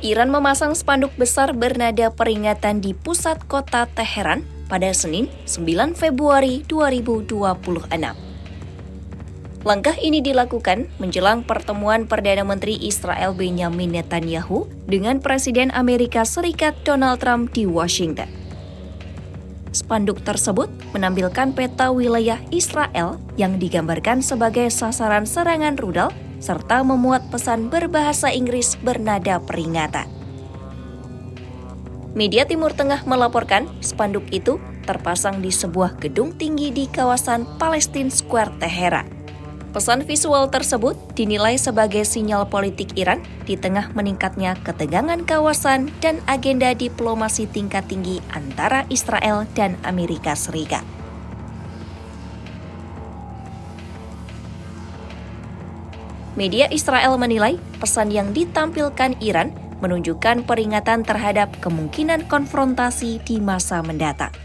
Iran memasang spanduk besar bernada peringatan di pusat kota Teheran pada Senin, 9 Februari 2026. Langkah ini dilakukan menjelang pertemuan Perdana Menteri Israel Benjamin Netanyahu dengan Presiden Amerika Serikat Donald Trump di Washington. Spanduk tersebut menampilkan peta wilayah Israel yang digambarkan sebagai sasaran serangan rudal serta memuat pesan berbahasa Inggris bernada peringatan. Media Timur Tengah melaporkan spanduk itu terpasang di sebuah gedung tinggi di kawasan Palestine Square, Teheran. Pesan visual tersebut dinilai sebagai sinyal politik Iran di tengah meningkatnya ketegangan kawasan dan agenda diplomasi tingkat tinggi antara Israel dan Amerika Serikat. Media Israel menilai pesan yang ditampilkan Iran menunjukkan peringatan terhadap kemungkinan konfrontasi di masa mendatang.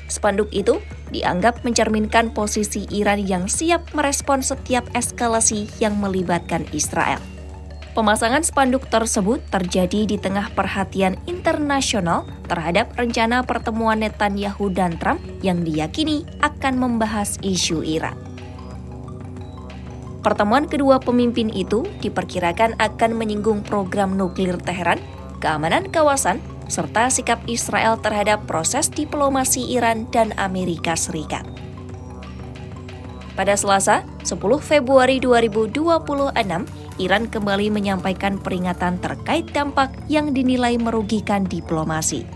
Spanduk itu dianggap mencerminkan posisi Iran yang siap merespon setiap eskalasi yang melibatkan Israel. Pemasangan spanduk tersebut terjadi di tengah perhatian internasional terhadap rencana pertemuan Netanyahu dan Trump yang diyakini akan membahas isu Iran. Pertemuan kedua pemimpin itu diperkirakan akan menyinggung program nuklir Teheran, keamanan kawasan, serta sikap Israel terhadap proses diplomasi Iran dan Amerika Serikat. Pada Selasa, 10 Februari 2026, Iran kembali menyampaikan peringatan terkait dampak yang dinilai merugikan diplomasi.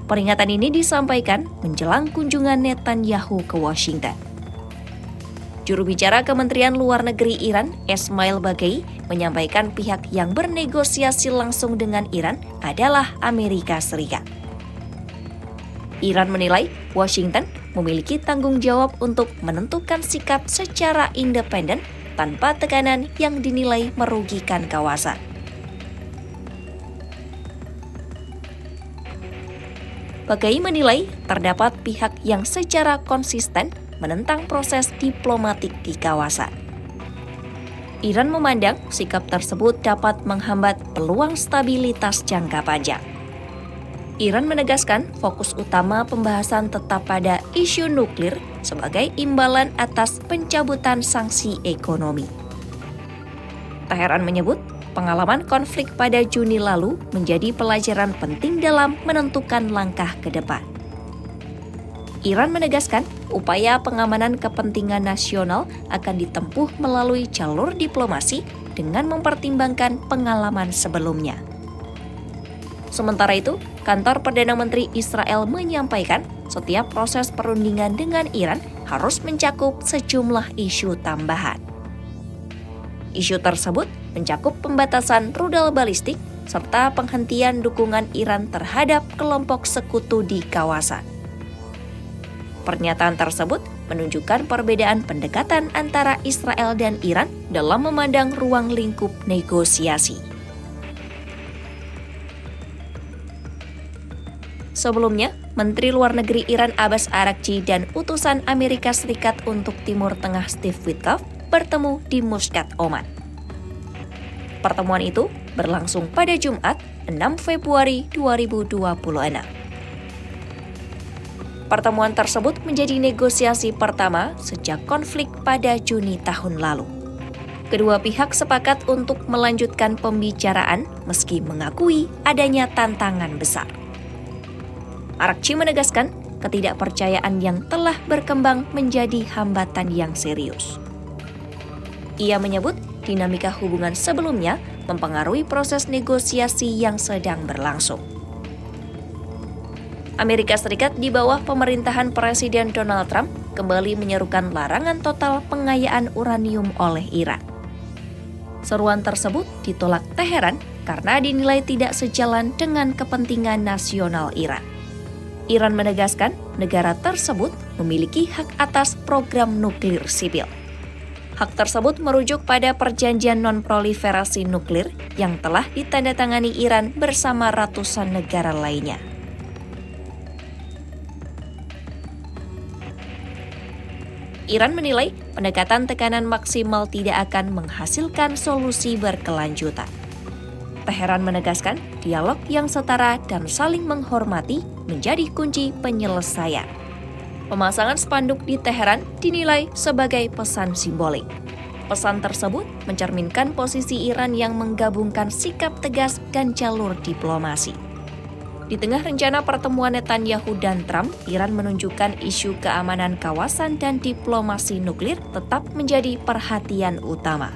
Peringatan ini disampaikan menjelang kunjungan Netanyahu ke Washington. Juru bicara Kementerian Luar Negeri Iran, Esmail Baghaei, menyampaikan pihak yang bernegosiasi langsung dengan Iran adalah Amerika Serikat. Iran menilai Washington memiliki tanggung jawab untuk menentukan sikap secara independen tanpa tekanan yang dinilai merugikan kawasan. Baghaei menilai terdapat pihak yang secara konsisten menentang proses diplomatik di kawasan. Iran memandang sikap tersebut dapat menghambat peluang stabilitas jangka panjang. Iran menegaskan fokus utama pembahasan tetap pada isu nuklir sebagai imbalan atas pencabutan sanksi ekonomi. Teheran menyebut pengalaman konflik pada Juni lalu menjadi pelajaran penting dalam menentukan langkah ke depan. Iran menegaskan upaya pengamanan kepentingan nasional akan ditempuh melalui jalur diplomasi dengan mempertimbangkan pengalaman sebelumnya. Sementara itu, kantor Perdana Menteri Israel menyampaikan setiap proses perundingan dengan Iran harus mencakup sejumlah isu tambahan. Isu tersebut mencakup pembatasan rudal balistik serta penghentian dukungan Iran terhadap kelompok sekutu di kawasan. Pernyataan tersebut menunjukkan perbedaan pendekatan antara Israel dan Iran dalam memandang ruang lingkup negosiasi. Sebelumnya, Menteri Luar Negeri Iran Abbas Araghchi dan utusan Amerika Serikat untuk Timur Tengah Steve Witkoff bertemu di Muscat, Oman. Pertemuan itu berlangsung pada Jumat, 6 Februari 2026. Pertemuan tersebut menjadi negosiasi pertama sejak konflik pada Juni tahun lalu. Kedua pihak sepakat untuk melanjutkan pembicaraan meski mengakui adanya tantangan besar. Araghchi menegaskan ketidakpercayaan yang telah berkembang menjadi hambatan yang serius. Ia menyebut dinamika hubungan sebelumnya mempengaruhi proses negosiasi yang sedang berlangsung. Amerika Serikat di bawah pemerintahan Presiden Donald Trump kembali menyerukan larangan total pengayaan uranium oleh Iran. Seruan tersebut ditolak Teheran karena dinilai tidak sejalan dengan kepentingan nasional Iran. Iran menegaskan negara tersebut memiliki hak atas program nuklir sipil. Hak tersebut merujuk pada perjanjian non-proliferasi nuklir yang telah ditandatangani Iran bersama ratusan negara lainnya. Iran menilai pendekatan tekanan maksimal tidak akan menghasilkan solusi berkelanjutan. Teheran menegaskan dialog yang setara dan saling menghormati menjadi kunci penyelesaian. Pemasangan spanduk di Teheran dinilai sebagai pesan simbolik. Pesan tersebut mencerminkan posisi Iran yang menggabungkan sikap tegas dan jalur diplomasi. Di tengah rencana pertemuan Netanyahu dan Trump, Iran menunjukkan isu keamanan kawasan dan diplomasi nuklir tetap menjadi perhatian utama.